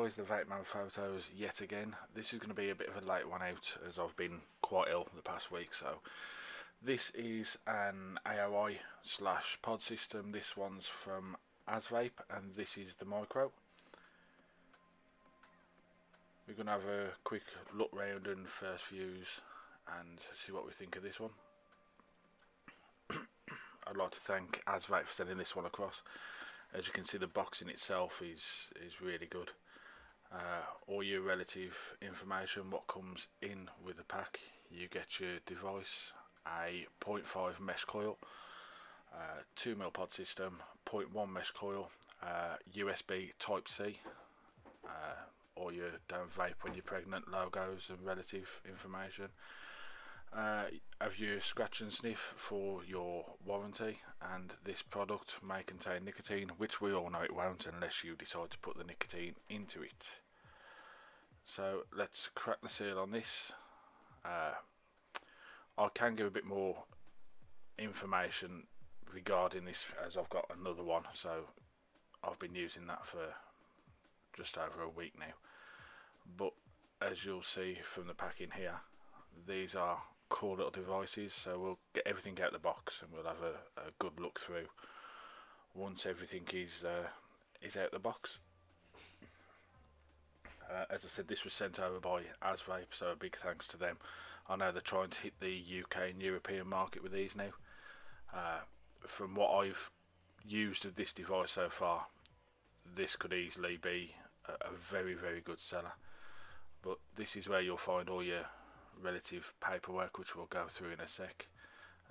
guys, the Vape Man Photos yet again. This is going to be a bit of a late one out as I've been quite ill the past week. So this is an AOI slash pod system. This one's from asvape and this is the micro. We're going to have a quick look round and first views and see what we think of this one. I'd like to thank asvape for sending this one across. As you can see, the box in itself is really good. All your relative information, what comes in with the pack. You get your device, a 0.5 mesh coil, 2mm pod system, 0.1 mesh coil, USB Type C, or your don't vape when you're pregnant logos and relative information. Have your scratch and sniff for your warranty, and this product may contain nicotine, which we all know it won't unless you decide to put the nicotine into it. So let's crack the seal on this. I can give a bit more information regarding this as I've got another one, so I've been using that for just over a week now. But as you'll see from the packing here, these are cool little devices, so we'll get everything out of the box and we'll have a good look through once everything is out the box. As I said, this was sent over by asvape, so a big thanks to them. I know they're trying to hit the UK and European market with these now. From what I've used of this device so far, this could easily be a very good seller. But this is where you'll find all your relative paperwork, which we'll go through in a sec,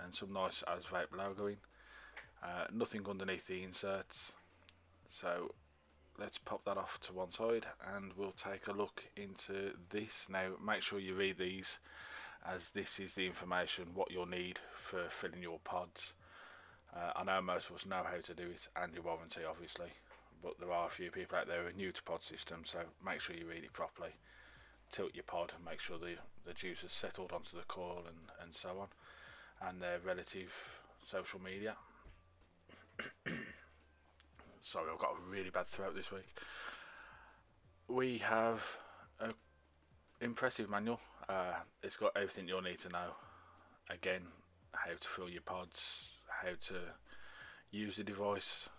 and some nice asvape logoing. Nothing underneath the inserts, so let's pop that off to one side and we'll take a look into this. Now make sure you read these, as this is the information what you'll need for filling your pods. I know most of us know how to do it, and your warranty obviously, but there are a few people out there who are new to pod systems, so make sure you read it properly. Tilt your pod and make sure the juice has settled onto the coil and so on, and their relative social media. Sorry, I've got a really bad throat this week. We have an impressive manual. It's got everything you'll need to know. Again, how to fill your pods, how to use the device.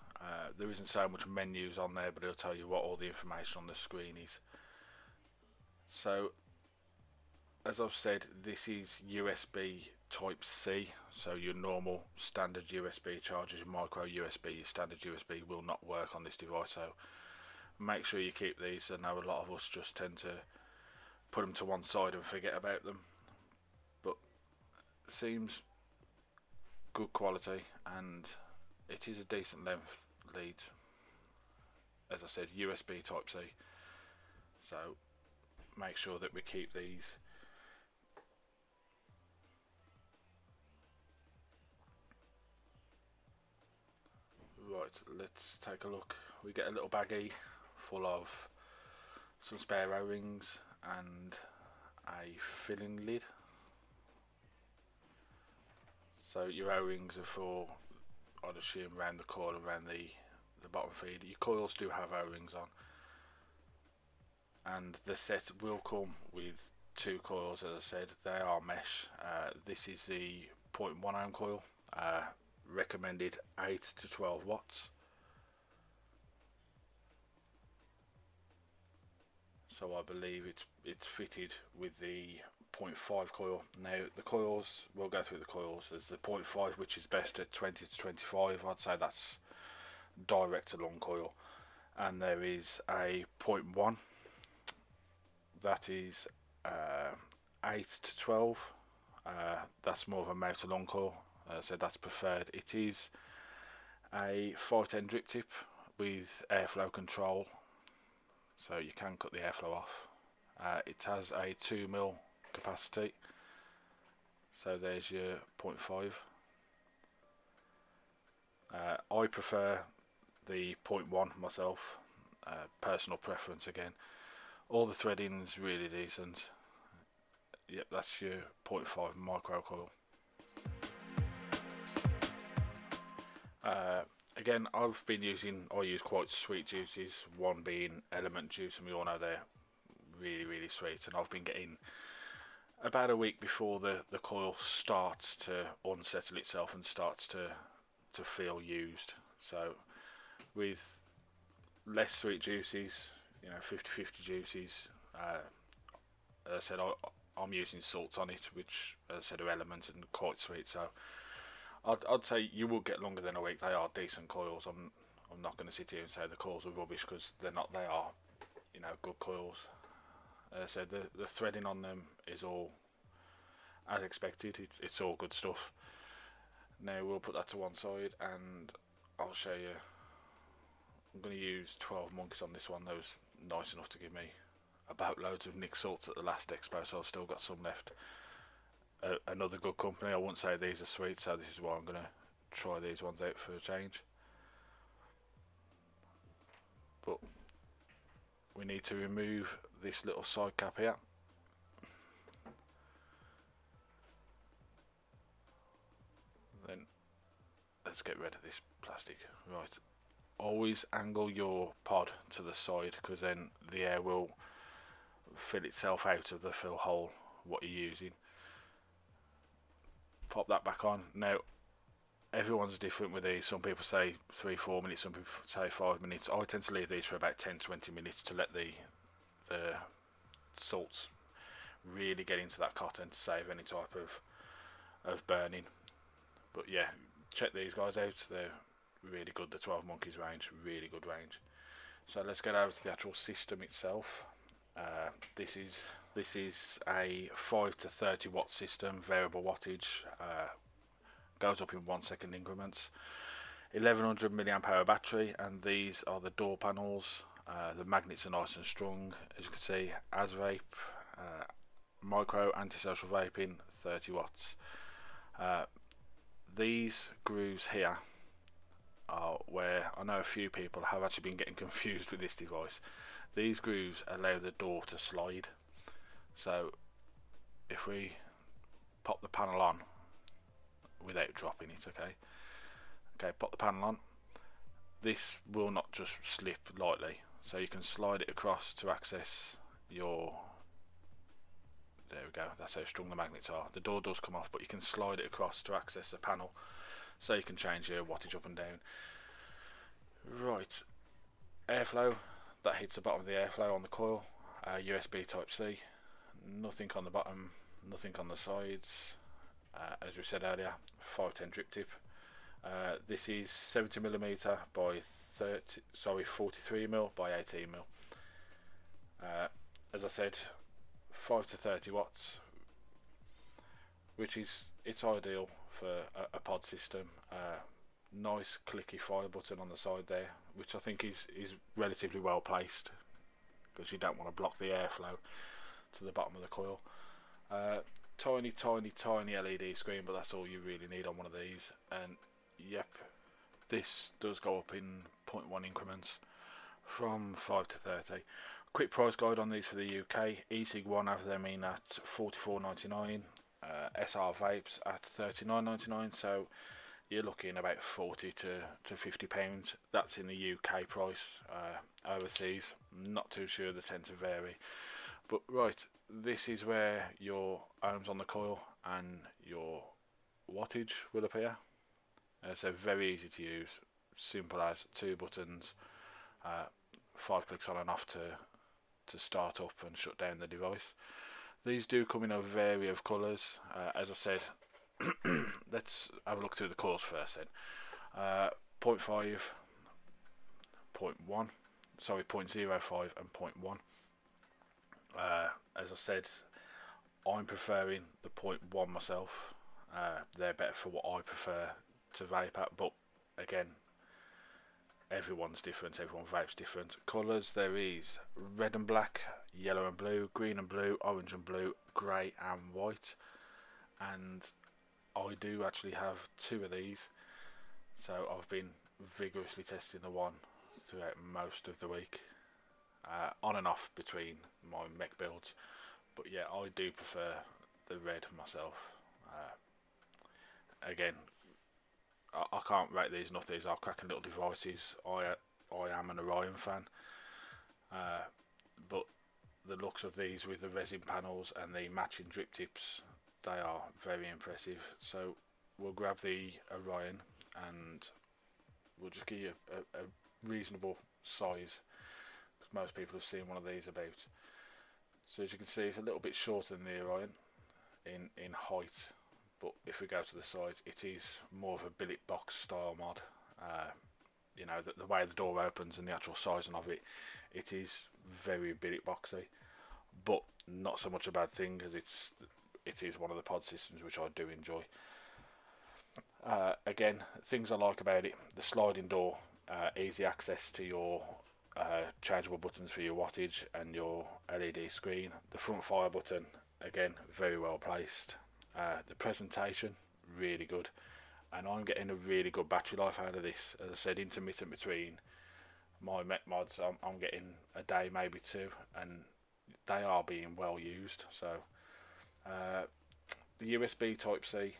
There isn't so much menus on there, but it'll tell you what all the information on the screen is. So, as I've said, this is USB Type C, so your normal standard USB chargers, micro USB, your standard USB will not work on this device, so make sure you keep these. I know a lot of us just tend to put them to one side and forget about them, but it seems good quality and it is a decent length lead. As I said, USB Type C, so make sure that we keep these. Right, let's take a look. We get a little baggie full of some spare O-rings and a filling lid. So your O-rings are for, I'd assume, around the coil, around the bottom feed. Your coils do have O-rings on, and the set will come with two coils. As I said, they are mesh. This is the 0.1 ohm coil, recommended 8 to 12 watts. So I believe it's fitted with the 0.5 coil. Now the coils, we'll go through the coils. There's the 0.5, which is best at 20 to 25. I'd say that's direct to long coil. And there is a 0.1. That is 8 to 12. That's more of a mouth to long coil, so that's preferred. It is a 510 drip tip with airflow control, so you can cut the airflow off. It has a 2mm capacity, so there's your 0.5. I prefer the 0.1 myself, personal preference again. All the threading's really decent. Yep, that's your 0.5 micro coil. again, I use quite sweet juices, one being Element juice, and we all know they're really, really sweet. And I've been getting about a week before the coil starts to unsettle itself and starts to feel used. So with less sweet juices, 50-50 juices, as I said, I'm using salts on it, which, as I said, are Element and quite sweet. So I'd say you will get longer than a week. They are decent coils. I'm not going to sit here and say the coils are rubbish, because they're not. They are, good coils. As I said, the threading on them is all as expected. It's all good stuff. Now we'll put that to one side, and I'll show you. I'm going to use 12 monkeys on this one. That was nice enough to give me about loads of Nick salts at the last expo, so I've still got some left. Another good company. I wouldn't say these are sweet, so this is why I'm going to try these ones out for a change. But we need to remove this little side cap here. Then let's get rid of this plastic. Right, always angle your pod to the side, because then the air will fill itself out of the fill hole what you're using. Pop that back on. Now everyone's different with these. Some people say 3-4 minutes, some people say 5 minutes. I tend to leave these for about 10-20 minutes to let the salts really get into that cotton to save any type of burning. But yeah, check these guys out. They're really good. The 12 Monkeys range, really good range. So let's get over to the actual system itself. This is a 5 to 30 watt system, variable wattage, goes up in 1 second increments. 1100 milliamp hour battery, and these are the door panels. The magnets are nice and strong, as you can see. Asvape, micro antisocial vaping, 30 watts. These grooves here are where I know a few people have actually been getting confused with this device. These grooves allow the door to slide. So if we pop the panel on without dropping it, okay, pop the panel on, this will not just slip lightly, so you can slide it across to access your, there we go, that's how strong the magnets are. The door does come off, but you can slide it across to access the panel, so you can change your wattage up and down. Right, airflow, that hits the bottom of the airflow on the coil. USB type C, nothing on the bottom, nothing on the sides. As we said earlier, 510 drip tip. This is 70mm by 43mm by 18mm. As I said, 5 to 30 watts, which is, it's ideal for a pod system. Nice clicky fire button on the side there, which I think is relatively well placed, because you don't want to block the airflow to the bottom of the coil. Tiny LED screen, but that's all you really need on one of these. And yep, this does go up in 0.1 increments from 5 to 30. Quick price guide on these for the UK. E-Cig1 have them in at £44.99. SR vapes at £39.99. So you're looking about 40 to 50 pounds. That's in the UK price. Overseas, not too sure, they tend to vary. But right, this is where your ohms on the coil and your wattage will appear. So very easy to use, simple as 2 buttons, 5 clicks on and off to start up and shut down the device. These do come in a variety of colours. As I said, let's have a look through the colours first then. 0.5, 0.1, sorry, 0.05 and 0.1. As I said, I'm preferring the 0.1 myself. They're better for what I prefer to vape at, but again, everyone's different, everyone vapes different. Colours, there is red and black, yellow and blue, green and blue, orange and blue, grey and white. And I do actually have 2 of these, so I've been vigorously testing the one throughout most of the week, on and off between my mech builds. But yeah, I do prefer the red myself. Again, I can't rate these enough. These are cracking little devices. I am an Orion fan, uh, but the looks of these with the resin panels and the matching drip tips, they are very impressive. So we'll grab the Orion and we'll just give you a reasonable size, because most people have seen one of these about. So as you can see, it's a little bit shorter than the Orion in height, but if we go to the sides, it is more of a billet box style mod. You know, the way the door opens and the actual sizing of it, it is very billet boxy, but not so much a bad thing, as it is one of the pod systems which I do enjoy. Again, things I like about it: the sliding door, easy access to your changeable buttons for your wattage and your LED screen. The front fire button, again, very well placed. The presentation, really good, and I'm getting a really good battery life out of this. As I said, intermittent between my Met mods. I'm getting a day, maybe two, and they are being well used. So the USB Type C,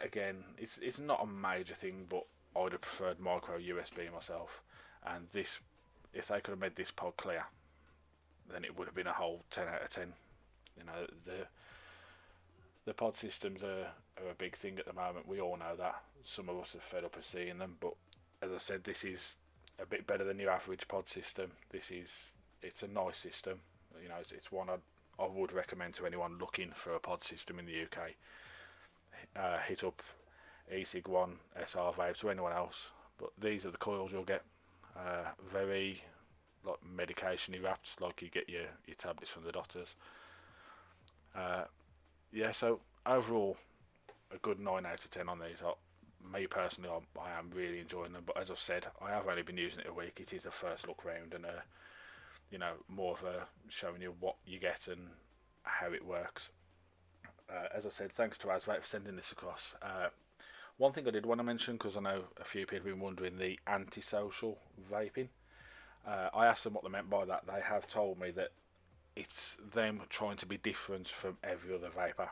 again, it's not a major thing, but I would have preferred micro USB myself. And this, if they could have made this pod clear, then it would have been a whole 10 out of 10. You know, the pod systems are a big thing at the moment. We all know that. Some of us are fed up of seeing them, but as I said, this is a bit better than your average pod system. It's a nice system. You know, it's one I would recommend to anyone looking for a pod system in the UK. Hit up eSig1, SR Vapes, or anyone else. But these are the coils you'll get. Very like medication-y wrapped, like you get your tablets from the doctors. Yeah, so overall, a good 9 out of 10 on these. Me personally, I am really enjoying them. But as I've said, I have only been using it a week. It is a first look round, and you know, more of a showing you what you get and how it works. As I said, thanks to asvape for sending this across. One thing I did want to mention, because I know a few people have been wondering, the antisocial vaping. I asked them what they meant by that. They have told me that it's them trying to be different from every other vape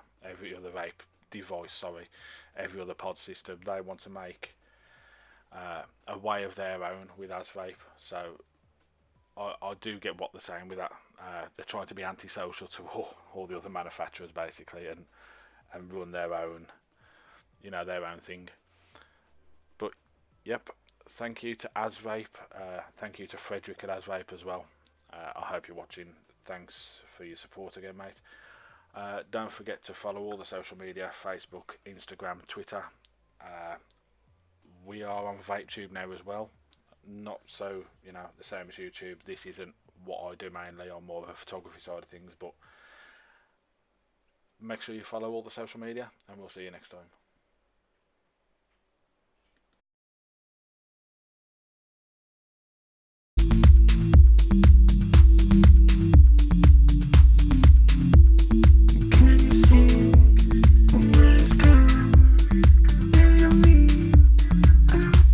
device, every other pod system. They want to make a way of their own with asvape. So I do get what they're saying with that. They're trying to be antisocial to all the other manufacturers, basically, and run their own, you know, their own thing. But yep, thank you to asvape. Thank you to Frederick at asvape as well. I hope you're watching. Thanks for your support again, mate. Don't forget to follow all the social media: Facebook, Instagram, Twitter. We are on VapeTube now as well. Not so, you know, the same as YouTube. This isn't what I do mainly. I'm more of a photography side of things. But make sure you follow all the social media, and we'll see you next time.